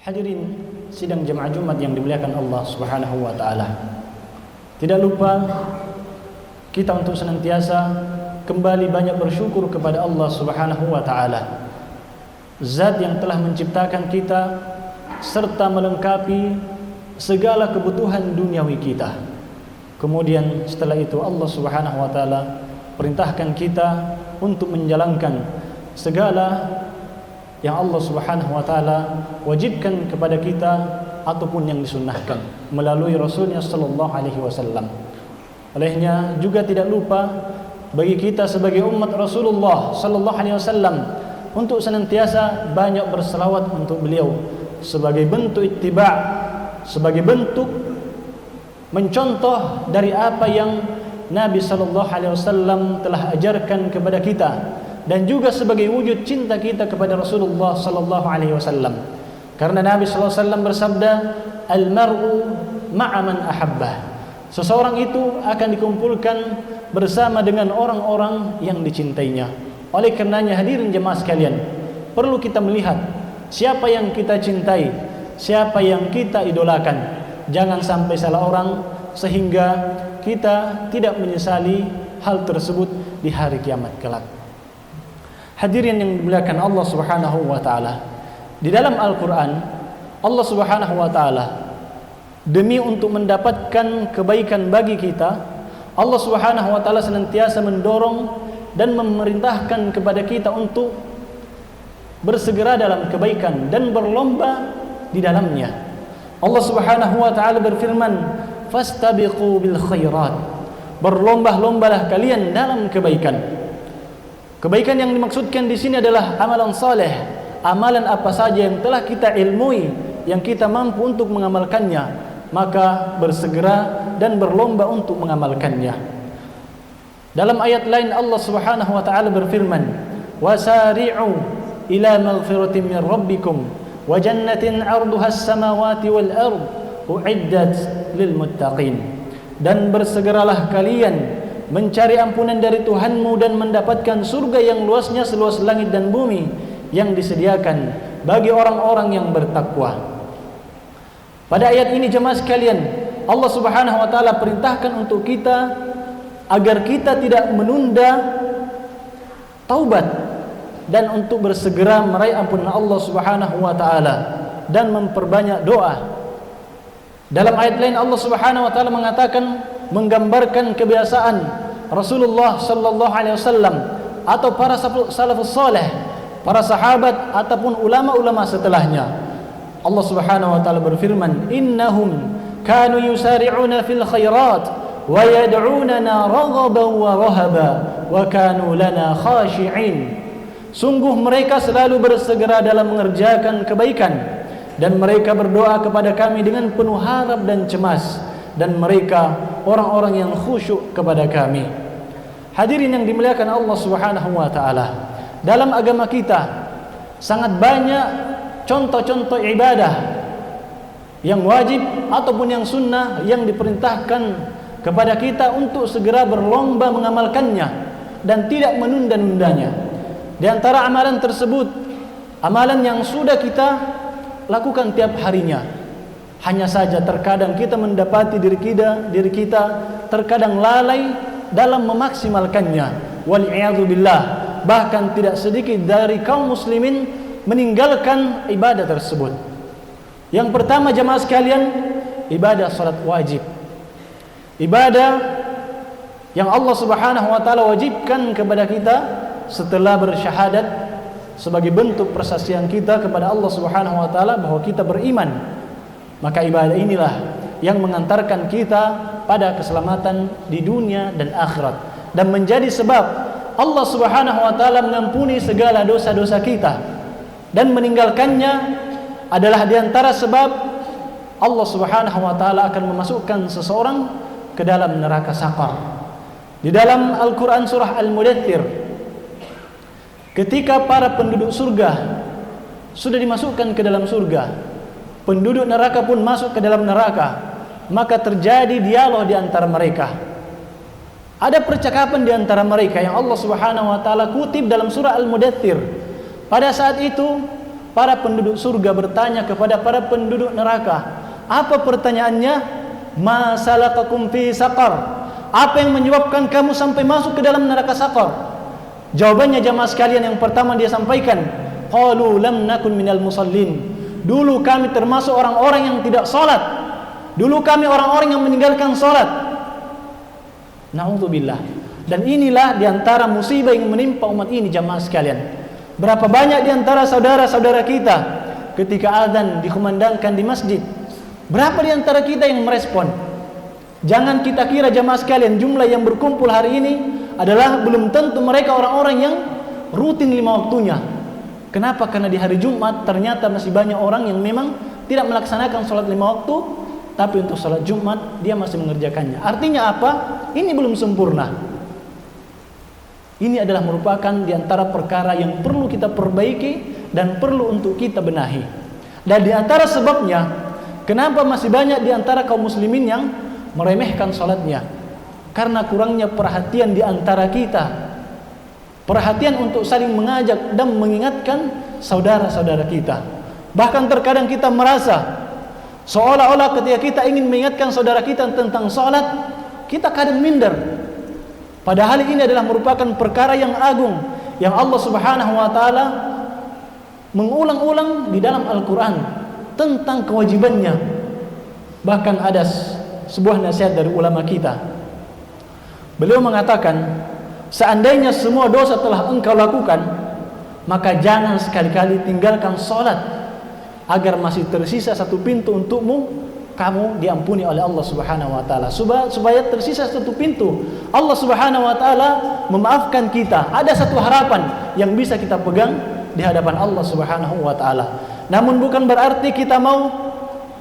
Hadirin sidang jemaah Jumat yang dimuliakan Allah Subhanahu wa taala. Tidak lupa kita untuk senantiasa kembali banyak bersyukur kepada Allah Subhanahu wa taala. Zat yang telah menciptakan kita serta melengkapi segala kebutuhan duniawi kita. Kemudian setelah itu Allah Subhanahu wa taala perintahkan kita untuk menjalankan segala yang Allah Subhanahu wa taala wajibkan kepada kita ataupun yang disunnahkan melalui Rasulnya sallallahu alaihi wasallam. Olehnya juga tidak lupa bagi kita sebagai umat Rasulullah sallallahu alaihi wasallam untuk senantiasa banyak berselawat untuk beliau sebagai bentuk ittiba', sebagai bentuk mencontoh dari apa yang Nabi sallallahu alaihi wasallam telah ajarkan kepada kita, dan juga sebagai wujud cinta kita kepada Rasulullah sallallahu alaihi wasallam. Karena Nabi sallallahu alaihi wasallam bersabda, "Al-mar'u ma'a man ahabbah." Seseorang itu akan dikumpulkan bersama dengan orang-orang yang dicintainya. Oleh karenanya hadirin jemaah sekalian, perlu kita melihat siapa yang kita cintai, siapa yang kita idolakan. Jangan sampai salah orang sehingga kita tidak menyesali hal tersebut di hari kiamat kelak. Hadirin yang dimuliakan Allah Subhanahu wa taala, di dalam Al-Qur'an Allah Subhanahu wa taala demi untuk mendapatkan kebaikan bagi kita, Allah Subhanahu wa taala senantiasa mendorong dan memerintahkan kepada kita untuk bersegera dalam kebaikan dan berlomba di dalamnya. Allah Subhanahu wa taala berfirman, "Fastabiqu bil khairat." Berlomba-lombalah kalian dalam kebaikan. Kebaikan yang dimaksudkan di sini adalah amalan saleh, amalan apa saja yang telah kita ilmui, yang kita mampu untuk mengamalkannya, maka bersegera dan berlomba untuk mengamalkannya. Dalam ayat lain Allah Subhanahu wa taala berfirman, "Wasari'u ila maghfiratin min rabbikum wa jannatin 'arduha as-samawati wal ard u'iddat lil muttaqin." Dan bersegeralah kalian mencari ampunan dari Tuhanmu dan mendapatkan surga yang luasnya seluas langit dan bumi yang disediakan bagi orang-orang yang bertakwa. Pada ayat ini jemaah sekalian, Allah Subhanahu wa taala perintahkan untuk kita agar kita tidak menunda taubat dan untuk bersegera meraih ampunan Allah Subhanahu wa taala dan memperbanyak doa. Dalam ayat lain Allah Subhanahu wa taala mengatakan, menggambarkan kebiasaan Rasulullah sallallahu alaihi wasallam atau para salafus saleh, para sahabat ataupun ulama-ulama setelahnya. Allah Subhanahu wa taala berfirman, "Innahum kanu yusari'una fil khairat wa yad'unana raghaban wa rahaba wa kanu lana khashi'in." Sungguh mereka selalu bersegera dalam mengerjakan kebaikan dan mereka berdoa kepada kami dengan penuh harap dan cemas, dan mereka orang-orang yang khusyuk kepada kami. Hadirin yang dimuliakan Allah Subhanahu wa taala, dalam agama kita sangat banyak contoh-contoh ibadah yang wajib ataupun yang sunnah yang diperintahkan kepada kita untuk segera berlomba mengamalkannya dan tidak menunda-nundanya. Di antara amalan tersebut, amalan yang sudah kita lakukan tiap harinya. Hanya saja terkadang kita mendapati diri kita terkadang lalai dalam memaksimalkannya. Wal'iyadzu billah. Bahkan tidak sedikit dari kaum muslimin meninggalkan ibadah tersebut. Yang pertama jemaah sekalian, ibadah salat wajib. Ibadah yang Allah Subhanahu wa taala wajibkan kepada kita setelah bersyahadat sebagai bentuk persaksian kita kepada Allah Subhanahu wa taala bahwa kita beriman. Maka ibadah inilah yang mengantarkan kita pada keselamatan di dunia dan akhirat dan menjadi sebab Allah Subhanahu wa taala mengampuni segala dosa-dosa kita, dan meninggalkannya adalah di antara sebab Allah Subhanahu wa taala akan memasukkan seseorang ke dalam neraka saqar. Di dalam Al-Qur'an surah Al-Mudaththir, ketika para penduduk surga sudah dimasukkan ke dalam surga, penduduk neraka pun masuk ke dalam neraka, maka terjadi dialog di antara mereka. Ada percakapan di antara mereka yang Allah Subhanahu wa taala kutip dalam surah Al-Mudaththir. Pada saat itu para penduduk surga bertanya kepada para penduduk neraka. Apa pertanyaannya? Ma salakakum fi saqar? Apa yang menyebabkan kamu sampai masuk ke dalam neraka Saqar? Jawabannya jamaah sekalian, yang pertama dia sampaikan, qalu lam nakun minal musallin. Dulu kami termasuk orang-orang yang tidak salat. Dulu kami orang-orang yang meninggalkan salat. Na'udzubillah. Dan inilah diantara musibah yang menimpa umat ini jamaah sekalian. Berapa banyak diantara saudara-saudara kita ketika azan dikumandangkan di masjid, berapa diantara kita yang merespon? Jangan kita kira jamaah sekalian jumlah yang berkumpul hari ini adalah belum tentu mereka orang-orang yang rutin 5 waktunya. Kenapa? Karena di hari Jumat ternyata masih banyak orang yang memang tidak melaksanakan sholat 5 waktu, tapi untuk sholat Jumat dia masih mengerjakannya. Artinya apa? Ini belum sempurna. Ini adalah merupakan di antara perkara yang perlu kita perbaiki dan perlu untuk kita benahi. Dan di antara sebabnya, kenapa masih banyak di antara kaum muslimin yang meremehkan salatnya? Karena kurangnya perhatian di antara kita. Perhatian untuk saling mengajak dan mengingatkan saudara-saudara kita. Bahkan terkadang kita merasa seolah-olah ketika kita ingin mengingatkan saudara kita tentang salat, kita kadang minder. Padahal ini adalah merupakan perkara yang agung yang Allah Subhanahu wa taala mengulang-ulang di dalam Al-Qur'an tentang kewajibannya. Bahkan ada sebuah nasihat dari ulama kita. Beliau mengatakan, seandainya semua dosa telah engkau lakukan, maka jangan sekali-kali tinggalkan salat agar masih tersisa satu pintu untukmu, kamu diampuni oleh Allah Subhanahu wa taala. Supaya tersisa satu pintu, Allah Subhanahu wa taala memaafkan kita. Ada satu harapan yang bisa kita pegang di hadapan Allah Subhanahu wa taala. Namun bukan berarti kita mau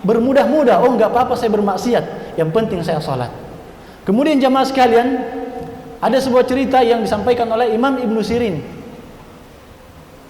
bermudah-mudah, oh enggak apa-apa saya bermaksiat, yang penting saya salat. Kemudian jamaah sekalian, ada sebuah cerita yang disampaikan oleh Imam Ibnu Sirin.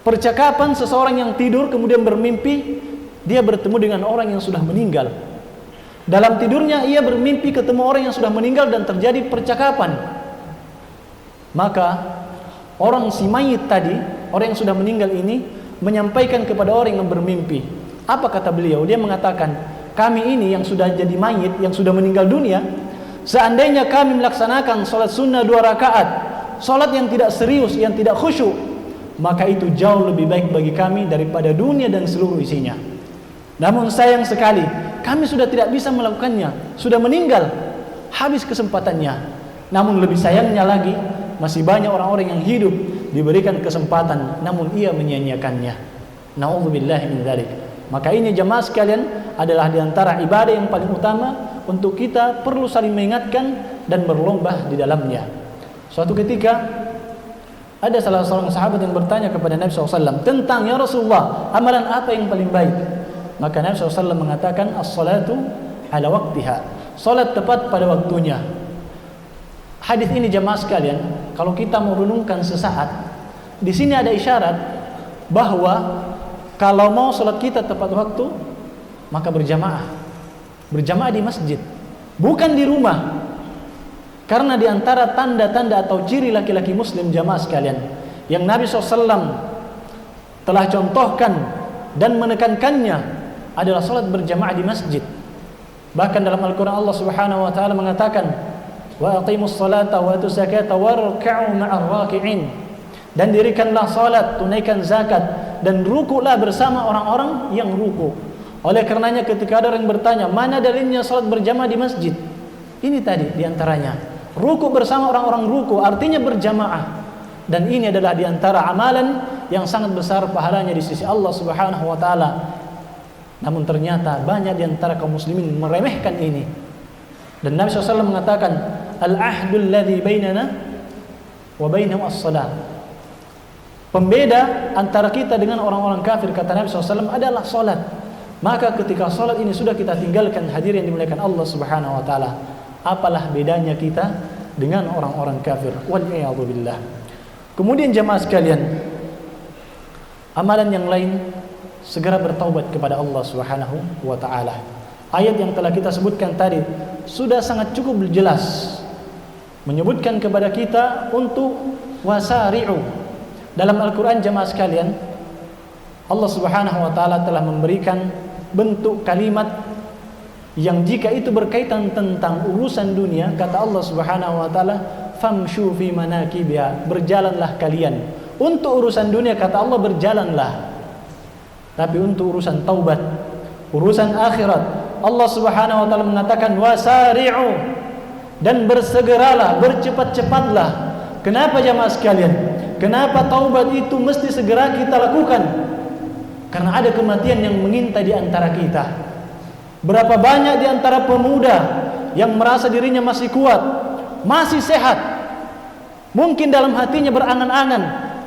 Percakapan seseorang yang tidur kemudian bermimpi dia bertemu dengan orang yang sudah meninggal. Dalam tidurnya ia bermimpi ketemu orang yang sudah meninggal dan terjadi percakapan. Maka orang si mayit tadi, orang yang sudah meninggal ini menyampaikan kepada orang yang bermimpi. Apa kata beliau? Dia mengatakan, kami ini yang sudah jadi mayit, yang sudah meninggal dunia, seandainya kami melaksanakan salat sunnah 2 rakaat, salat yang tidak serius, yang tidak khusyuk, maka itu jauh lebih baik bagi kami daripada dunia dan seluruh isinya. Namun sayang sekali, kami sudah tidak bisa melakukannya, sudah meninggal, habis kesempatannya. Namun lebih sayangnya lagi, masih banyak orang-orang yang hidup diberikan kesempatan, namun ia menyia-nyiakannya. Na'udzubillahi min dzalik. Maka ini jemaah sekalian adalah di antara ibadah yang paling utama untuk kita perlu saling mengingatkan dan berlomba di dalamnya. Suatu ketika ada salah seorang sahabat yang bertanya kepada Nabi SAW tentang, ya Rasulullah, amalan apa yang paling baik? Maka Nabi SAW mengatakan, as-salatu ala waktiha, salat tepat pada waktunya. Hadis ini jemaah sekalian, kalau kita mau renungkan sesaat, di sini ada isyarat bahwa kalau mau salat kita tepat waktu, maka berjamaah di masjid, bukan di rumah. Karena di antara tanda-tanda atau ciri laki-laki muslim jamaah sekalian yang Nabi SAW telah contohkan dan menekankannya adalah salat berjamaah di masjid. Bahkan dalam Al-Quran Allah Subhanahu wa taala mengatakan, wa aqimus salata wa atuz zakata warka'u ma'ar raki'in. Dan dirikanlah salat, tunaikan zakat, dan rukuklah bersama orang-orang yang ruku. Oleh karenanya ketika ada orang bertanya, mana dalilnya salat berjamaah di masjid? Ini tadi diantaranya, ruku bersama orang-orang ruku, artinya berjamaah. Dan ini adalah diantara amalan yang sangat besar pahalanya di sisi Allah Subhanahu wa taala. Namun ternyata banyak di antara kaum muslimin meremehkan ini. Dan Nabi SAW mengatakan, al-ahdul ladzi bainana wa bainahum as-salat. Pembeda antara kita dengan orang-orang kafir, kata Nabi SAW, adalah salat. Maka ketika salat ini sudah kita tinggalkan, hadirin yang dimuliakan Allah Subhanahu wa taala, apalah bedanya kita dengan orang-orang kafir? Wal-iyadzu billah. Kemudian jemaah sekalian, amalan yang lain, segera bertaubat kepada Allah Subhanahu wa taala. Ayat yang telah kita sebutkan tadi sudah sangat cukup jelas menyebutkan kepada kita untuk wasari'u. Dalam Al-Qur'an jemaah sekalian Allah Subhanahu wa taala telah memberikan bentuk kalimat yang jika itu berkaitan tentang urusan dunia, kata Allah Subhanahu wa taala, famshu fi manakibiha, berjalanlah kalian. Untuk urusan dunia kata Allah berjalanlah. Tapi untuk urusan taubat, urusan akhirat, Allah Subhanahu wa taala mengatakan wasari'u, dan bersegeralah, bercepat-cepatlah. Kenapa jamaah sekalian? Kenapa taubat itu mesti segera kita lakukan? Karena ada kematian yang mengintai di antara kita. Berapa banyak di antara pemuda yang merasa dirinya masih kuat, masih sehat, mungkin dalam hatinya berangan-angan,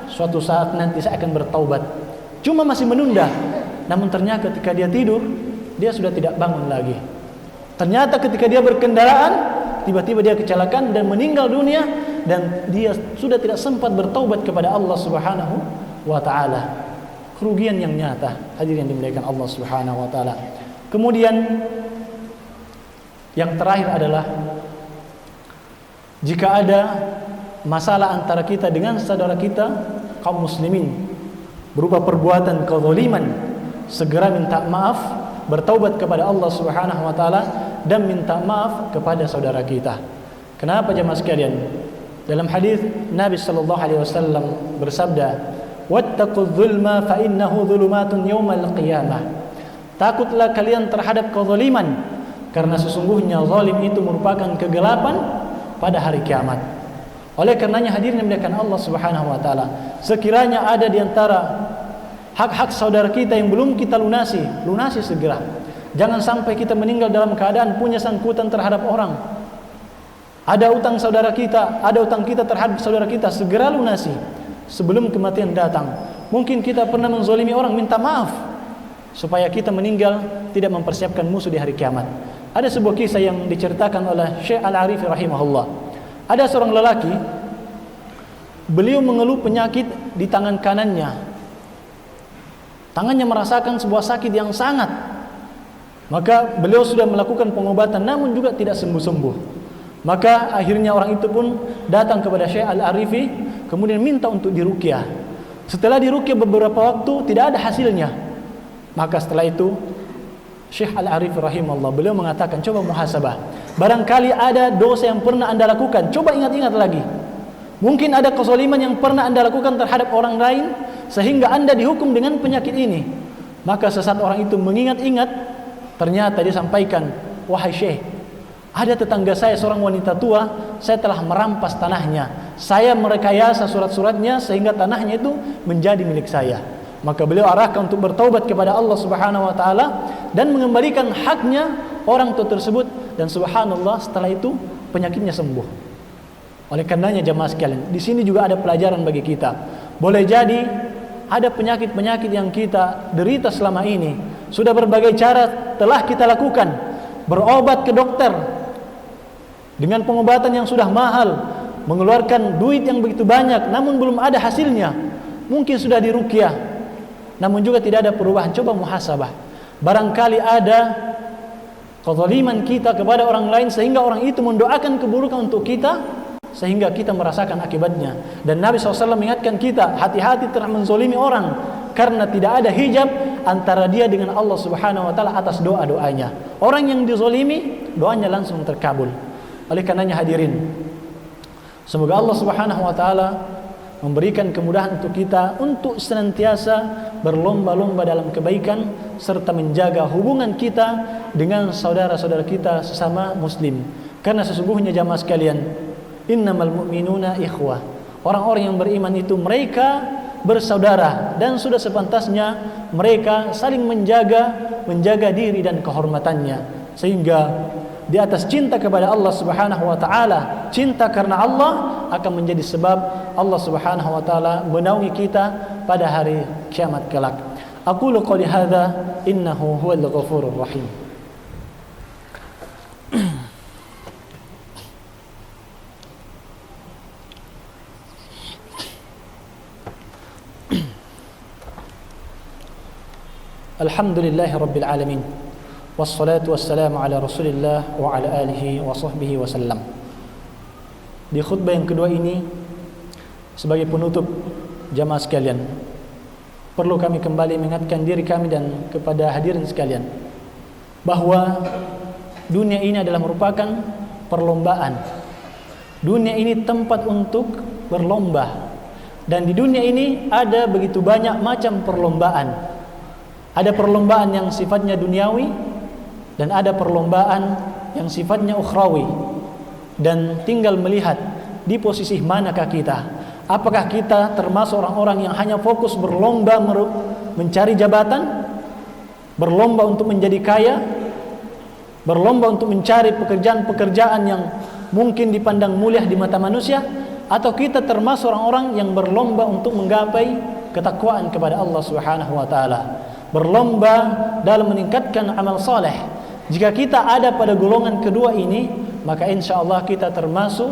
suatu saat nanti saya akan bertaubat, cuma masih menunda. Namun ternyata ketika dia tidur, dia sudah tidak bangun lagi. Ternyata ketika dia berkendaraan, tiba-tiba dia kecelakaan dan meninggal dunia, dan dia sudah tidak sempat bertaubat kepada Allah Subhanahu wa taala. Kerugian yang nyata, hadirin yang dimuliakan Allah Subhanahu wa taala. Kemudian yang terakhir adalah jika ada masalah antara kita dengan saudara kita kaum muslimin berupa perbuatan kezaliman, segera minta maaf, bertaubat kepada Allah Subhanahu wa taala dan minta maaf kepada saudara kita. Kenapa jemaah sekalian? Dalam hadis Nabi sallallahu alaihi wasallam bersabda, "Wattaqudz zulma fa innahu dzulumatun yaumal qiyamah." Takutlah kalian terhadap kezaliman, karena sesungguhnya zalim itu merupakan kegelapan pada hari kiamat. Oleh karenanya hadirin yang dimuliakan Allah Subhanahu wa taala, sekiranya ada di antara hak-hak saudara kita yang belum kita lunasi segera. Jangan sampai kita meninggal dalam keadaan punya sangkutan terhadap orang. Ada utang saudara kita, ada utang kita terhadap saudara kita, segera lunasi sebelum kematian datang. Mungkin kita pernah menzalimi orang, minta maaf supaya kita meninggal tidak mempersiapkan musuh di hari kiamat. Ada sebuah kisah yang diceritakan oleh Syekh Al-Arifi rahimahullah. Ada seorang lelaki, beliau mengeluh penyakit di tangan kanannya. Tangannya merasakan sebuah sakit yang sangat. Maka beliau sudah melakukan pengobatan namun juga tidak sembuh-sembuh. Maka akhirnya orang itu pun datang kepada Syekh Al-Arifi, kemudian minta untuk diruqyah. Setelah diruqyah beberapa waktu tidak ada hasilnya. Maka setelah itu Syekh Al-Arifi rahimahullah beliau mengatakan, coba muhasabah. Barangkali ada dosa yang pernah anda lakukan, coba ingat-ingat lagi. Mungkin ada kezaliman yang pernah anda lakukan terhadap orang lain sehingga anda dihukum dengan penyakit ini. Maka sesaat orang itu mengingat-ingat, ternyata dia sampaikan, wahai Syekh, ada tetangga saya seorang wanita tua, saya telah merampas tanahnya. Saya merekayasa surat-suratnya sehingga tanahnya itu menjadi milik saya. Maka beliau arahkan untuk bertaubat kepada Allah Subhanahu wa taala dan mengembalikan haknya orang tersebut, dan subhanallah setelah itu penyakitnya sembuh. Oleh karenanya jemaah sekalian, di sini juga ada pelajaran bagi kita. Boleh jadi ada penyakit-penyakit yang kita derita selama ini, sudah berbagai cara telah kita lakukan, berobat ke dokter dengan pengobatan yang sudah mahal, mengeluarkan duit yang begitu banyak, namun belum ada hasilnya. Mungkin sudah diruqyah, namun juga tidak ada perubahan. Coba muhasabah. Barangkali ada kezaliman kita kepada orang lain sehingga orang itu mendoakan keburukan untuk kita, sehingga kita merasakan akibatnya. Dan Nabi SAW mengingatkan kita, hati-hati terhadap menzalimi orang, karena tidak ada hijab antara dia dengan Allah Subhanahu wa taala atas doa-doanya. Orang yang dizalimi, doanya langsung terkabul. Oleh karenanya hadirin, semoga Allah Subhanahu wa taala memberikan kemudahan untuk kita untuk senantiasa berlomba-lomba dalam kebaikan serta menjaga hubungan kita dengan saudara-saudara kita sesama muslim. Karena sesungguhnya jamaah sekalian, innamal mu'minuna ikhwah. Orang-orang yang beriman itu mereka bersaudara, dan sudah sepantasnya mereka saling menjaga diri dan kehormatannya, sehingga di atas cinta kepada Allah Subhanahu wa taala, cinta karena Allah akan menjadi sebab Allah Subhanahu wa taala menaungi kita pada hari kiamat kelak. Aqulu qouli hadza innahu huwal ghafurur rahim. Alhamdulillahi rabbil alamin. Wassalatu wassalamu ala rasulillah wa ala alihi wa sahbihi wasallam. Di khutbah yang kedua ini, sebagai penutup jamaah sekalian, perlu kami kembali mengingatkan diri kami dan kepada hadirin sekalian bahwa dunia ini adalah merupakan perlombaan. Dunia ini tempat untuk berlomba. Dan di dunia ini ada begitu banyak macam perlombaan. Ada perlombaan yang sifatnya duniawi dan ada perlombaan yang sifatnya ukhrawi. Dan tinggal melihat di posisi manakah kita. Apakah kita termasuk orang-orang yang hanya fokus berlomba mencari jabatan, berlomba untuk menjadi kaya, berlomba untuk mencari pekerjaan-pekerjaan yang mungkin dipandang mulia di mata manusia, atau kita termasuk orang-orang yang berlomba untuk menggapai ketakwaan kepada Allah Subhanahu wa taala, berlomba dalam meningkatkan amal saleh. Jika kita ada pada golongan kedua ini, maka insyaallah kita termasuk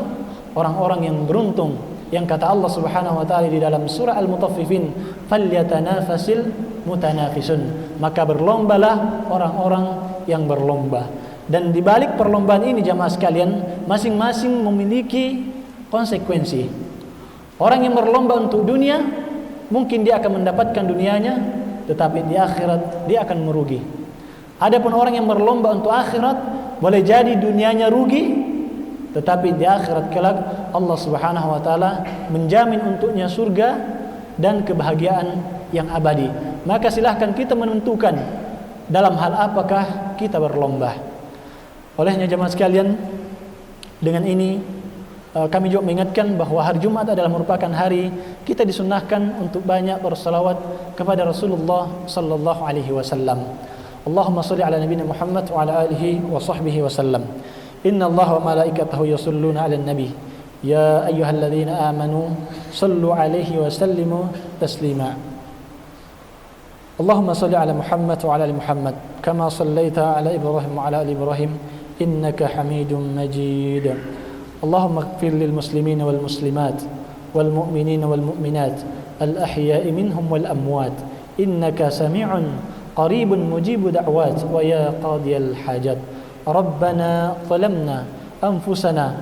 orang-orang yang beruntung. Yang kata Allah Subhanahu wa taala di dalam surah Al-Mutaffifin, "Falyatanafasil mutanafisun." Maka berlombalah orang-orang yang berlomba. Dan di balik perlombaan ini jamaah sekalian, masing-masing memiliki konsekuensi. Orang yang berlomba untuk dunia, mungkin dia akan mendapatkan dunianya, tetapi di akhirat dia akan merugi. Adapun orang yang berlomba untuk akhirat, boleh jadi dunianya rugi, tetapi di akhirat kelak Allah Subhanahu wa taala menjamin untuknya surga dan kebahagiaan yang abadi. Maka silahkan kita menentukan dalam hal apakah kita berlomba. Olehnya jemaah sekalian, dengan ini kami juga mengingatkan bahwa hari Jumat adalah merupakan hari kita disunnahkan untuk banyak bersalawat kepada Rasulullah sallallahu alaihi wasallam. Allahumma shalli ala nabiyyina Muhammad wa ala alihi wa sahbihi wasallam. Inna Allaha wa malaikatahu yusholluna 'alan nabi. Ya ayyuhalladzina amanu shallu 'alaihi wa sallimu taslima. Allahumma shalli ala Muhammad wa ala ali Muhammad kama shallaita ala Ibrahim wa ala ali Ibrahim innaka Hamidum Majid. Allahumma ighfir lil muslimina wal muslimat wal mu'minina wal mu'minat al ahya'i minhum wal amwat innaka sami'un qaribun mujibu da'wat wa ya qadiyal hajat. Rabbana zalamna anfusana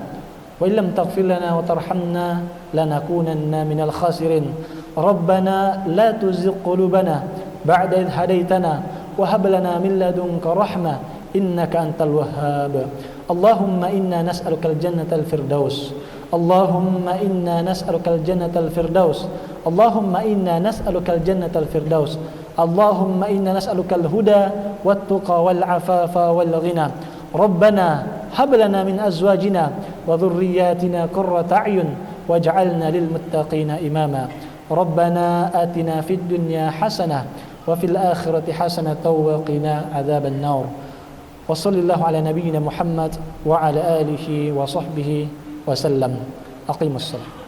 wa illam taghfir lana wa tarhamna lanakunanna minal khasirin. Rabbana la tuzigh qulubana ba'da idh hadaytana wa hab lana min ladunka rahmah innaka antal wahhab. Allahumma inna nas'aluka al-jannatal firdaus. Allahumma inna nas'aluka al-jannatal firdaus. Allahumma inna nas'aluka al-jannatal firdaus. Allahumma inna nas'aluka al-huda wat-tuqa wal-'afafa wal-ghina. Rabbana hab lana min azwajina wa dhurriyyatina qurrata a'yun waj'alna lil muttaqina imama. Rabbana atina fid dunya hasanah wa fil akhirati hasanatan wa qina adzaban nar. Wa sallallahu ala nabiyyina Muhammad wa ala alihi wa sahbihi wa sallam. Aqimus salat.